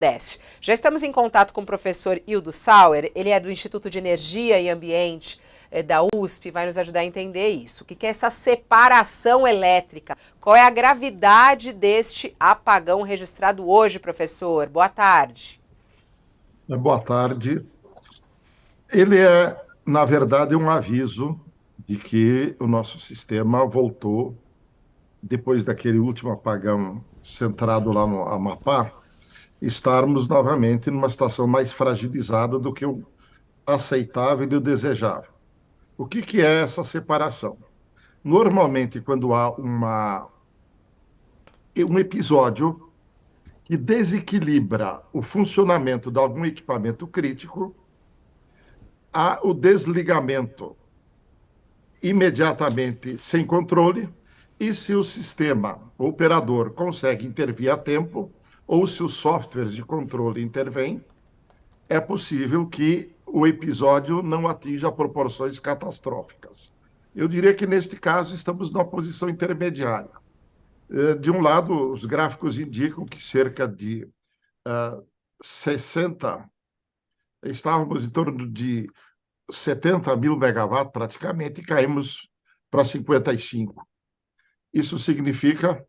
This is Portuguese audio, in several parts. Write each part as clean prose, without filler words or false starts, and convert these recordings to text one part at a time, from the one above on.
Nordeste. Já estamos em contato com o professor Ildo Sauer, ele é do Instituto de Energia e Ambiente da USP, vai nos ajudar a entender isso. O que é essa separação elétrica? Qual é a gravidade deste apagão registrado hoje, professor? Boa tarde. Boa tarde. Ele é, na verdade, um aviso de que o nosso sistema voltou, depois daquele último apagão centrado lá no Amapá, estarmos novamente numa situação mais fragilizada do que o aceitável e o desejável. O que é essa separação? Normalmente, quando há um episódio que desequilibra o funcionamento de algum equipamento crítico, há o desligamento imediatamente sem controle, e se o sistema, o operador, consegue intervir a tempo, ou se os softwares de controle intervêm, é possível que o episódio não atinja proporções catastróficas. Eu diria que, neste caso, estamos numa posição intermediária. De um lado, os gráficos indicam que cerca de 60, estávamos em torno de 70 mil megawatts praticamente, e caímos para 55. Isso significa...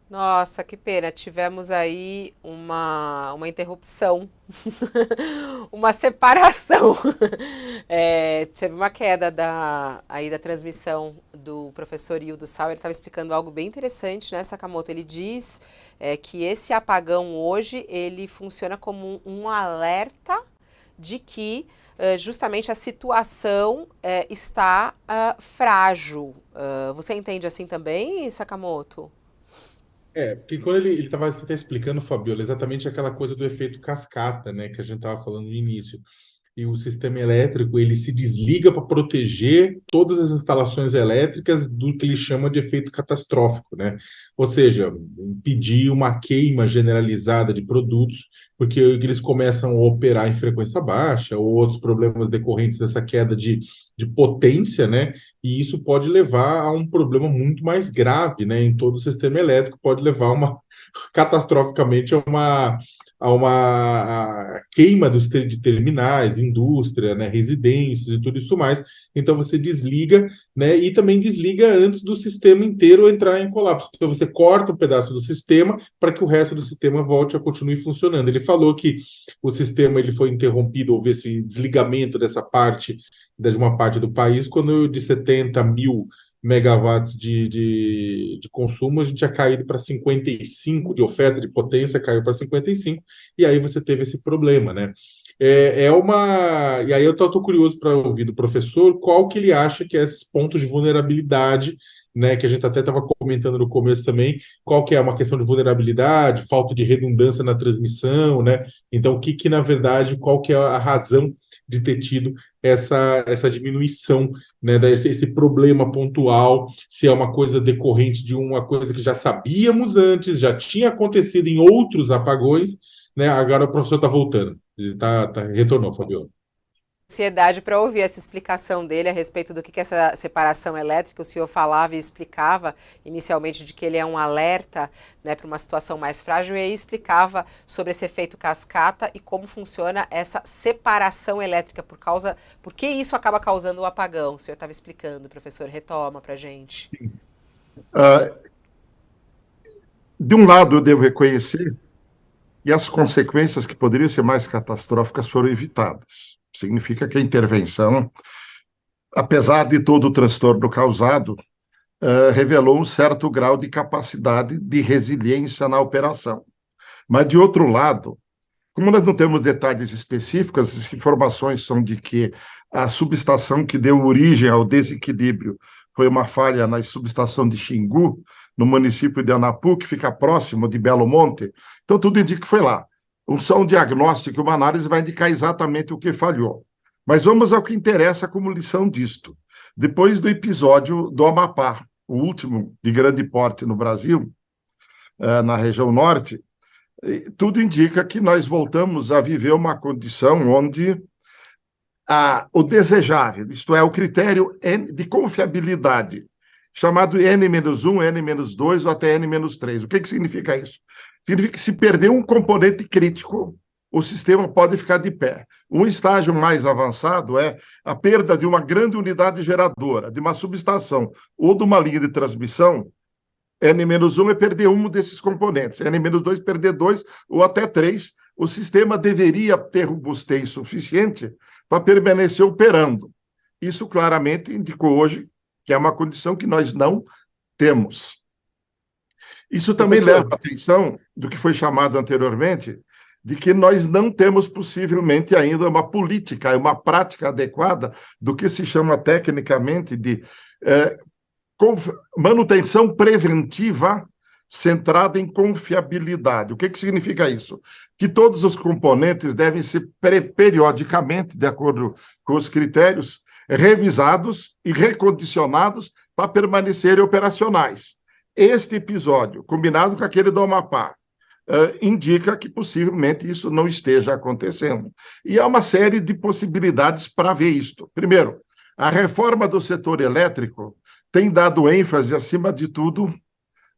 Nossa, que pena, tivemos aí uma interrupção, uma separação. Teve uma queda aí da transmissão do professor Ildo Sauer, ele estava explicando algo bem interessante, né, Sakamoto? Ele diz que esse apagão hoje, ele funciona como um alerta de que justamente a situação está frágil. Você entende assim também, Sakamoto? Porque quando ele estava até explicando, Fabiola, exatamente aquela coisa do efeito cascata, né, que a gente estava falando no início. E o sistema elétrico, ele se desliga para proteger todas as instalações elétricas do que ele chama de efeito catastrófico, né? Ou seja, impedir uma queima generalizada de produtos, porque eles começam a operar em frequência baixa, ou outros problemas decorrentes dessa queda de potência, né? E isso pode levar a um problema muito mais grave, né? Em todo o sistema elétrico, pode levar catastroficamente a queima de terminais, indústria, né, residências e tudo isso mais. Então você desliga, né, e também desliga antes do sistema inteiro entrar em colapso. Então você corta um pedaço do sistema para que o resto do sistema volte a continuar funcionando. Ele falou que o sistema ele foi interrompido, houve esse desligamento dessa parte, de uma parte do país, quando de 70 mil megawatts de consumo, a gente tinha caído para 55 de oferta de potência, caiu para 55, e aí você teve esse problema, né? E aí eu tô curioso para ouvir do professor qual que ele acha que é esses pontos de vulnerabilidade, né, que a gente até estava comentando no começo também, qual que é uma questão de vulnerabilidade, falta de redundância na transmissão, né? Então, na verdade, qual que é a razão de ter tido essa diminuição, né, esse problema pontual, se é uma coisa decorrente de uma coisa que já sabíamos antes, já tinha acontecido em outros apagões, né? Agora o professor está voltando, retornou, Fabiola. Ansiedade para ouvir essa explicação dele a respeito do que é essa separação elétrica. O senhor falava e explicava inicialmente de que ele é um alerta, né, para uma situação mais frágil, e aí explicava sobre esse efeito cascata e como funciona essa separação elétrica por que isso acaba causando o apagão. O senhor estava explicando, professor, retoma para a gente. De um lado, eu devo reconhecer que as consequências que poderiam ser mais catastróficas foram evitadas. Significa que a intervenção, apesar de todo o transtorno causado, revelou um certo grau de capacidade de resiliência na operação. Mas, de outro lado, como nós não temos detalhes específicos, as informações são de que a subestação que deu origem ao desequilíbrio foi uma falha na subestação de Xingu, no município de Anapu, que fica próximo de Belo Monte. Então, tudo indica que foi lá. Só um diagnóstico e uma análise vai indicar exatamente o que falhou. Mas vamos ao que interessa como lição disto. Depois do episódio do Amapá, o último de grande porte no Brasil, na região norte, tudo indica que nós voltamos a viver uma condição onde o desejável, isto é, o critério de confiabilidade chamado N-1, N-2 ou até N-3. O que significa isso? Significa que se perder um componente crítico, o sistema pode ficar de pé. Um estágio mais avançado é a perda de uma grande unidade geradora, de uma subestação ou de uma linha de transmissão. N-1 é perder um desses componentes, N-2 perder dois ou até três. O sistema deveria ter robustez suficiente para permanecer operando. Isso claramente indicou hoje que é uma condição que nós não temos. Isso também leva a atenção do que foi chamado anteriormente, de que nós não temos possivelmente ainda uma política, uma prática adequada do que se chama tecnicamente de manutenção preventiva centrada em confiabilidade. O que significa isso? Que todos os componentes devem ser periodicamente, de acordo com os critérios, revisados e recondicionados para permanecerem operacionais. Este episódio, combinado com aquele do Amapá, indica que possivelmente isso não esteja acontecendo. E há uma série de possibilidades para ver isto. Primeiro, a reforma do setor elétrico tem dado ênfase, acima de tudo,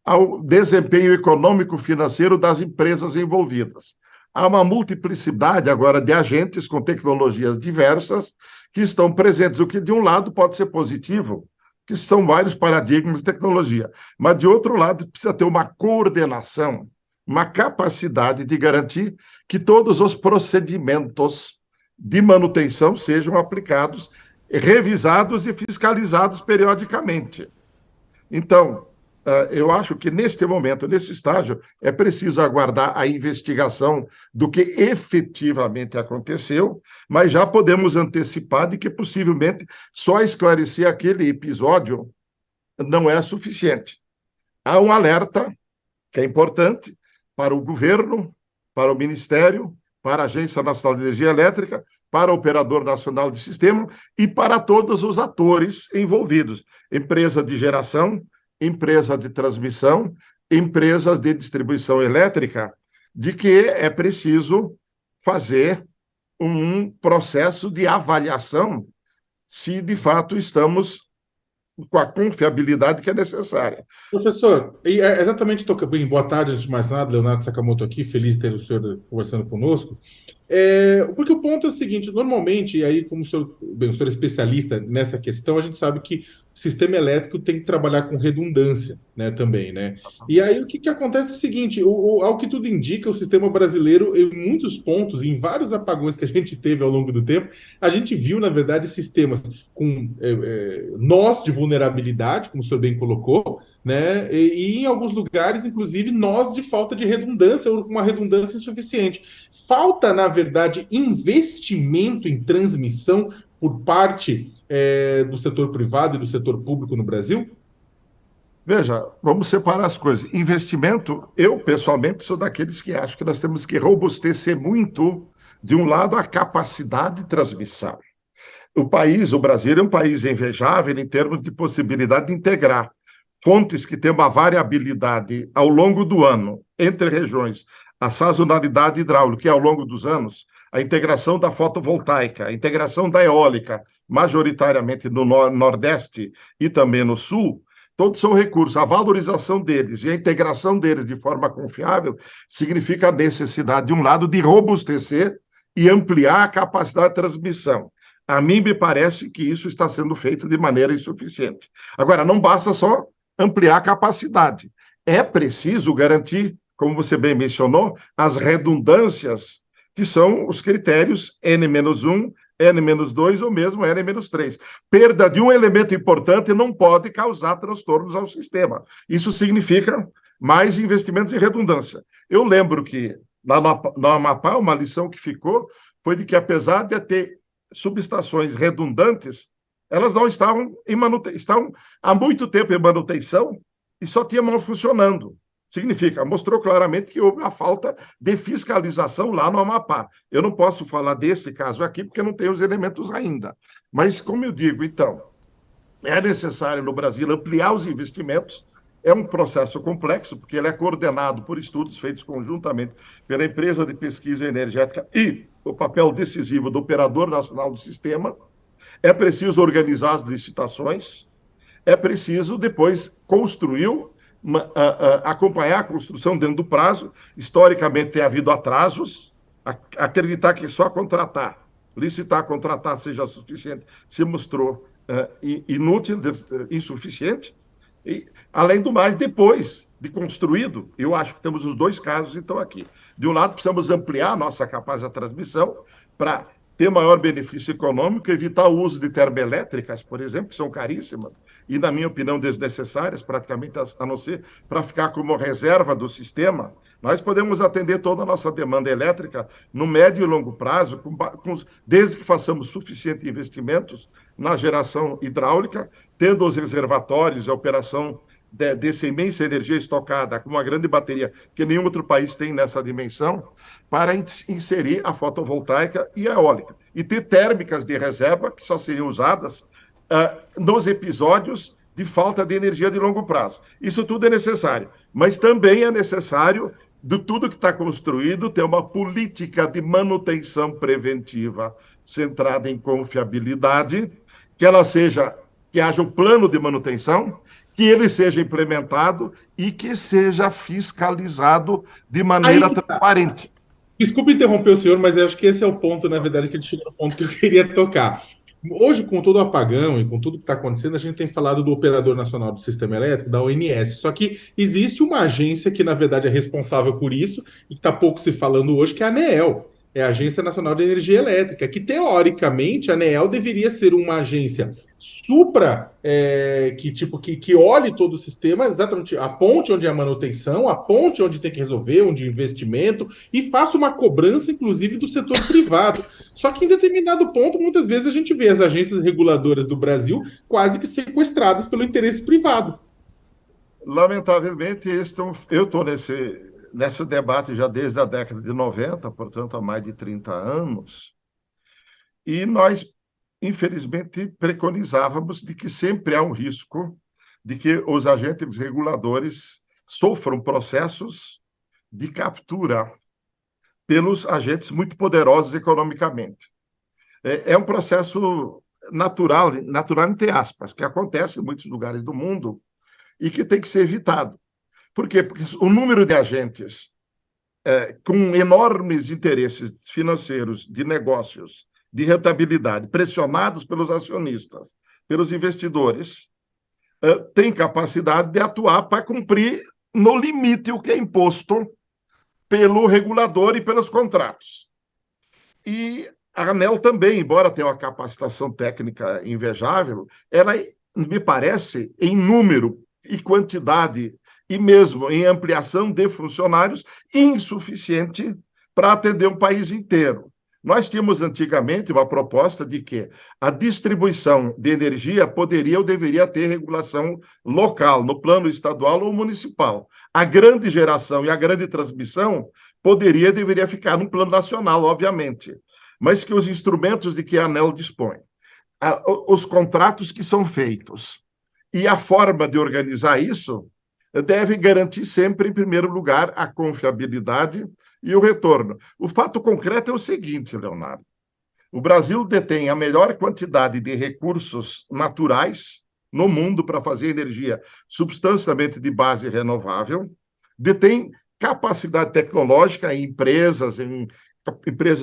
ao desempenho econômico-financeiro das empresas envolvidas. Há uma multiplicidade agora de agentes com tecnologias diversas que estão presentes, o que de um lado pode ser positivo, que são vários paradigmas de tecnologia, mas de outro lado precisa ter uma coordenação, uma capacidade de garantir que todos os procedimentos de manutenção sejam aplicados, revisados e fiscalizados periodicamente. Então, eu acho que neste momento, nesse estágio, é preciso aguardar a investigação do que efetivamente aconteceu, mas já podemos antecipar de que possivelmente só esclarecer aquele episódio não é suficiente. Há um alerta que é importante para o governo, para o Ministério, para a Agência Nacional de Energia Elétrica, para o Operador Nacional de Sistema e para todos os atores envolvidos, empresa de geração, empresa de transmissão, empresas de distribuição elétrica, de que é preciso fazer um processo de avaliação se, de fato, estamos com a confiabilidade que é necessária. Professor, exatamente, bem, boa tarde, antes de mais nada, Leonardo Sakamoto aqui, feliz de ter o senhor conversando conosco. Porque o ponto é o seguinte, normalmente, e aí como o senhor é especialista nessa questão, a gente sabe que o sistema elétrico tem que trabalhar com redundância, né, também, né? E aí o que acontece é o seguinte, ao que tudo indica, o sistema brasileiro, em muitos pontos, em vários apagões que a gente teve ao longo do tempo, a gente viu, na verdade, sistemas com nós de vulnerabilidade, como o senhor bem colocou, né? E em alguns lugares, inclusive, nós de falta de redundância ou uma redundância insuficiente. Falta, na verdade, investimento em transmissão por parte do setor privado e do setor público no Brasil? Veja, vamos separar as coisas. Investimento, eu pessoalmente sou daqueles que acho que nós temos que robustecer muito, de um lado, a capacidade de transmissão. O Brasil, é um país invejável em termos de possibilidade de integrar fontes que têm uma variabilidade ao longo do ano entre regiões, a sazonalidade hidráulica e ao longo dos anos, a integração da fotovoltaica, a integração da eólica, majoritariamente no Nordeste e também no Sul, todos são recursos. A valorização deles e a integração deles de forma confiável significa a necessidade, de um lado, de robustecer e ampliar a capacidade de transmissão. A mim me parece que isso está sendo feito de maneira insuficiente. Agora, não basta só ampliar a capacidade. É preciso garantir, como você bem mencionou, as redundâncias, que são os critérios N-1, N-2 ou mesmo N-3. Perda de um elemento importante não pode causar transtornos ao sistema. Isso significa mais investimentos em redundância. Eu lembro que, lá no Amapá, uma lição que ficou foi de que, apesar de ter subestações redundantes, elas não estavam em manutenção, estão há muito tempo em manutenção e só tinha mal funcionando. Significa, mostrou claramente que houve uma falta de fiscalização lá no Amapá. Eu não posso falar desse caso aqui, porque não tenho os elementos ainda. Mas, como eu digo, então, é necessário no Brasil ampliar os investimentos. É um processo complexo, porque ele é coordenado por estudos feitos conjuntamente pela empresa de pesquisa energética e o papel decisivo do Operador Nacional do Sistema. É preciso organizar as licitações, é preciso depois construir, acompanhar a construção dentro do prazo. Historicamente tem havido atrasos, acreditar que só contratar, licitar, contratar seja suficiente, se mostrou inútil, insuficiente. E, além do mais, depois de construído, eu acho que temos os dois casos, então, aqui. De um lado, precisamos ampliar a nossa capacidade de transmissão para ter maior benefício econômico, evitar o uso de termoelétricas, por exemplo, que são caríssimas e, na minha opinião, desnecessárias, praticamente, a não ser para ficar como reserva do sistema. Nós podemos atender toda a nossa demanda elétrica no médio e longo prazo, desde que façamos suficientes investimentos na geração hidráulica, tendo os reservatórios, a operação dessa imensa energia estocada com uma grande bateria que nenhum outro país tem nessa dimensão, para inserir a fotovoltaica e a eólica. E ter térmicas de reserva que só seriam usadas nos episódios de falta de energia de longo prazo. Isso tudo é necessário, mas também é necessário, de tudo que está construído, ter uma política de manutenção preventiva centrada em confiabilidade, que haja um plano de manutenção, que ele seja implementado e que seja fiscalizado de maneira transparente. Desculpe interromper o senhor, mas eu acho que esse é o ponto, na verdade, que ele chegou no ponto que eu queria tocar. Hoje, com todo o apagão e com tudo que está acontecendo, a gente tem falado do Operador Nacional do Sistema Elétrico, da ONS. Só que existe uma agência que, na verdade, é responsável por isso e que está pouco se falando hoje, que é a ANEEL. É a Agência Nacional de Energia Elétrica, que, teoricamente, a ANEEL deveria ser uma agência que olhe todo o sistema, exatamente a ponte onde é a manutenção, a ponte onde tem que resolver, onde é investimento, e faça uma cobrança, inclusive, do setor privado. Só que em determinado ponto, muitas vezes a gente vê as agências reguladoras do Brasil quase que sequestradas pelo interesse privado. Lamentavelmente, eu estou nesse debate já desde a década de 90, portanto, há mais de 30 anos, e nós, infelizmente, preconizávamos de que sempre há um risco de que os agentes reguladores sofram processos de captura pelos agentes muito poderosos economicamente. É um processo natural entre aspas, que acontece em muitos lugares do mundo e que tem que ser evitado. Por quê? Porque o número de agentes com enormes interesses financeiros, de negócios, de rentabilidade, pressionados pelos acionistas, pelos investidores, tem capacidade de atuar para cumprir no limite o que é imposto pelo regulador e pelos contratos. E a ANEEL também, embora tenha uma capacitação técnica invejável, ela, me parece, em número e quantidade, e mesmo em ampliação de funcionários, insuficiente para atender um país inteiro. Nós tínhamos antigamente uma proposta de que a distribuição de energia poderia ou deveria ter regulação local, no plano estadual ou municipal. A grande geração e a grande transmissão poderia e deveria ficar no plano nacional, obviamente, mas que os instrumentos de que a ANEEL dispõe, os contratos que são feitos e a forma de organizar isso deve garantir sempre, em primeiro lugar, a confiabilidade e o retorno. O fato concreto é o seguinte, Leonardo: o Brasil detém a melhor quantidade de recursos naturais no mundo para fazer energia substancialmente de base renovável, detém capacidade tecnológica em empresas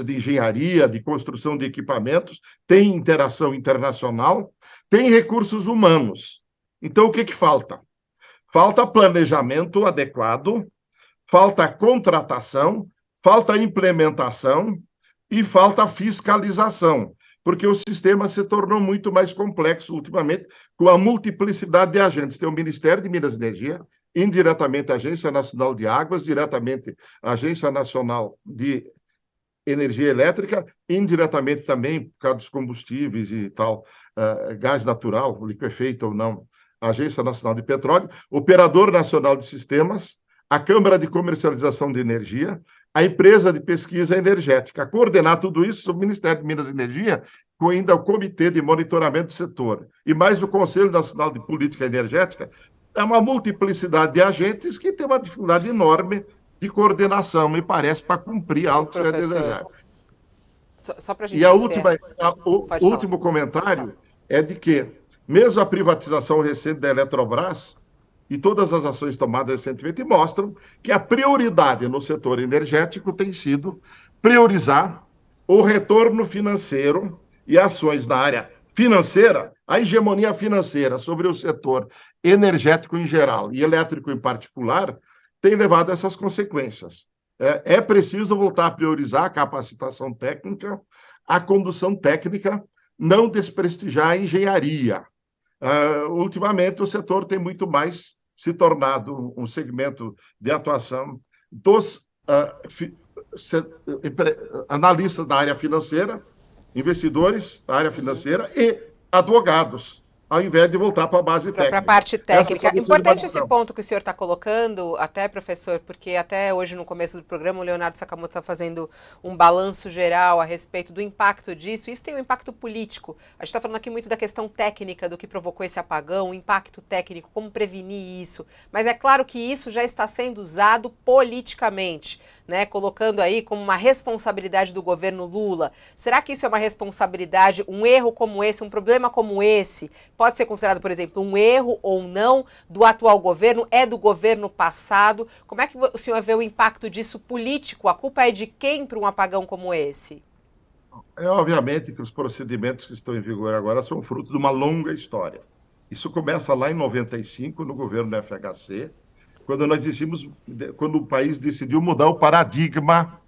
de engenharia, de construção de equipamentos, tem interação internacional, tem recursos humanos. Então, o que falta? Falta planejamento adequado, falta contratação, falta implementação e falta fiscalização, porque o sistema se tornou muito mais complexo ultimamente, com a multiplicidade de agentes. Tem o Ministério de Minas e Energia, indiretamente a Agência Nacional de Águas, diretamente a Agência Nacional de Energia Elétrica, indiretamente também, por causa dos combustíveis e tal, gás natural, liquefeito ou não, a Agência Nacional de Petróleo, Operador Nacional de Sistemas, a Câmara de Comercialização de Energia, a Empresa de Pesquisa Energética. Coordenar tudo isso, o Ministério de Minas e Energia, com ainda o Comitê de Monitoramento do Setor, e mais o Conselho Nacional de Política Energética, é uma multiplicidade de agentes que tem uma dificuldade enorme de coordenação, me parece, para cumprir algo que é desejável. Só para a gente E o último comentário é de que Mesmo a privatização recente da Eletrobras e todas as ações tomadas recentemente mostram que a prioridade no setor energético tem sido priorizar o retorno financeiro e ações na área financeira, a hegemonia financeira sobre o setor energético em geral e elétrico em particular, tem levado a essas consequências. É preciso voltar a priorizar a capacitação técnica, a condução técnica, não desprestigiar a engenharia. Ultimamente, o setor tem muito mais se tornado um segmento de atuação dos analistas da área financeira, investidores da área financeira e advogados, ao invés de voltar para a base técnica. Para a parte técnica. Importante esse ponto que o senhor está colocando, até, professor, porque até hoje, no começo do programa, o Leonardo Sakamoto está fazendo um balanço geral a respeito do impacto disso. Isso tem um impacto político. A gente está falando aqui muito da questão técnica, do que provocou esse apagão, o impacto técnico, como prevenir isso. Mas é claro que isso já está sendo usado politicamente, né? Colocando aí como uma responsabilidade do governo Lula. Será que isso é uma responsabilidade, um erro como esse, um problema como esse, pode ser considerado, por exemplo, um erro ou não do atual governo? É do governo passado? Como é que o senhor vê o impacto disso político? A culpa é de quem para um apagão como esse? Obviamente que os procedimentos que estão em vigor agora são fruto de uma longa história. Isso começa lá em 95, no governo do FHC, quando o país decidiu mudar o paradigma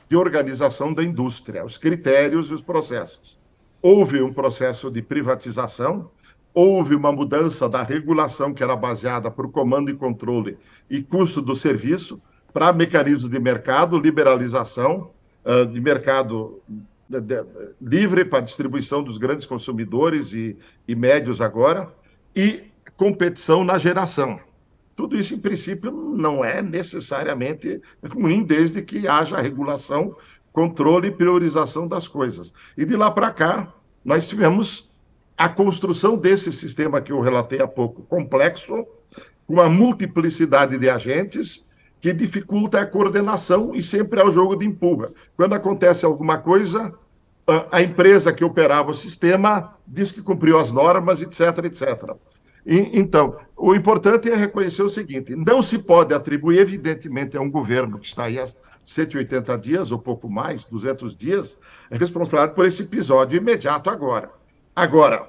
de organização da indústria, os critérios e os processos. Houve um processo de privatização, houve uma mudança da regulação que era baseada por comando e controle e custo do serviço para mecanismos de mercado, liberalização de mercado livre para distribuição dos grandes consumidores e médios agora, e competição na geração. Tudo isso, em princípio, não é necessariamente ruim, desde que haja regulação, controle e priorização das coisas. E de lá para cá, nós tivemos a construção desse sistema que eu relatei há pouco, complexo, com uma multiplicidade de agentes que dificulta a coordenação e sempre é o jogo de empurra. Quando acontece alguma coisa, a empresa que operava o sistema diz que cumpriu as normas, etc, etc. Então, o importante é reconhecer o seguinte: não se pode atribuir, evidentemente, a um governo que está aí há 180 dias, ou pouco mais, 200 dias, a responsabilidade por esse episódio imediato agora. Agora,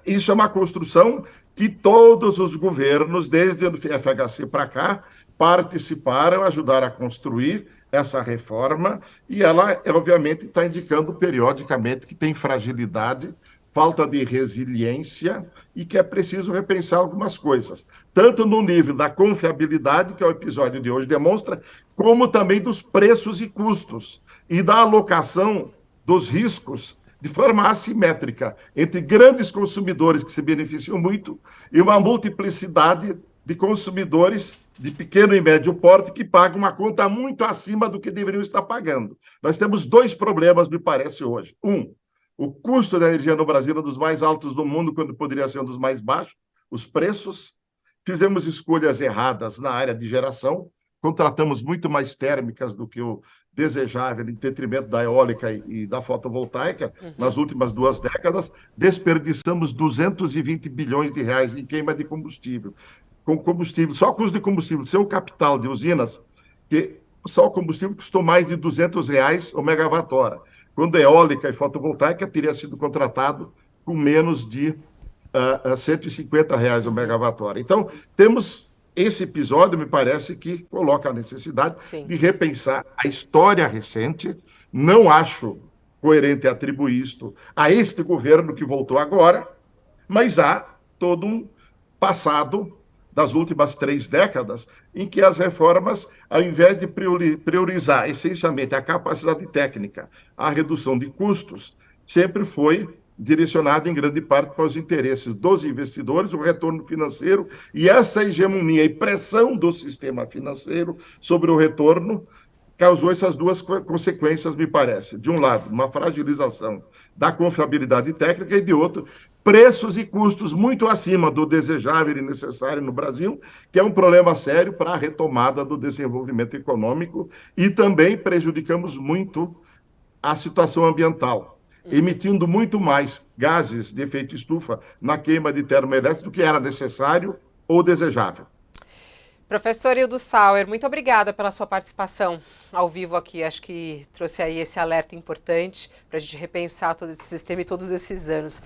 isso é uma construção que todos os governos, desde o FHC para cá, participaram, ajudaram a construir essa reforma, e ela, obviamente, está indicando periodicamente que tem fragilidade, falta de resiliência e que é preciso repensar algumas coisas, tanto no nível da confiabilidade, que é o episódio de hoje demonstra, como também dos preços e custos e da alocação dos riscos de forma assimétrica entre grandes consumidores que se beneficiam muito e uma multiplicidade de consumidores de pequeno e médio porte que pagam uma conta muito acima do que deveriam estar pagando. Nós temos dois problemas, me parece, hoje. O custo da energia no Brasil é um dos mais altos do mundo, quando poderia ser um dos mais baixos. Os preços. Fizemos escolhas erradas na área de geração. Contratamos muito mais térmicas do que o desejável, em detrimento da eólica e da fotovoltaica, nas últimas 2 décadas. Desperdiçamos 220 bilhões de reais em queima de combustível. Com combustível, só custo de combustível, sem o capital de usinas, que só o combustível custou mais de R$ 200 o megawatt-hora, quando a eólica e fotovoltaica teria sido contratado com menos de R$ 150 o megawatt-hora. Então, temos esse episódio, me parece, que coloca a necessidade de repensar a história recente. Não acho coerente atribuir isto a este governo que voltou agora, mas há todo um passado das últimas 3 décadas, em que as reformas, ao invés de priorizar essencialmente a capacidade técnica, a redução de custos, sempre foi direcionada em grande parte para os interesses dos investidores, o retorno financeiro, e essa hegemonia e pressão do sistema financeiro sobre o retorno causou essas duas consequências, me parece. De um lado, uma fragilização da confiabilidade técnica, e de outro, preços e custos muito acima do desejável e necessário no Brasil, que é um problema sério para a retomada do desenvolvimento econômico, e também prejudicamos muito a situação ambiental. emitindo muito mais gases de efeito estufa na queima de termoelétricos do que era necessário ou desejável. Professor Hildo Sauer, muito obrigada pela sua participação ao vivo aqui. Acho que trouxe aí esse alerta importante para a gente repensar todo esse sistema e todos esses anos.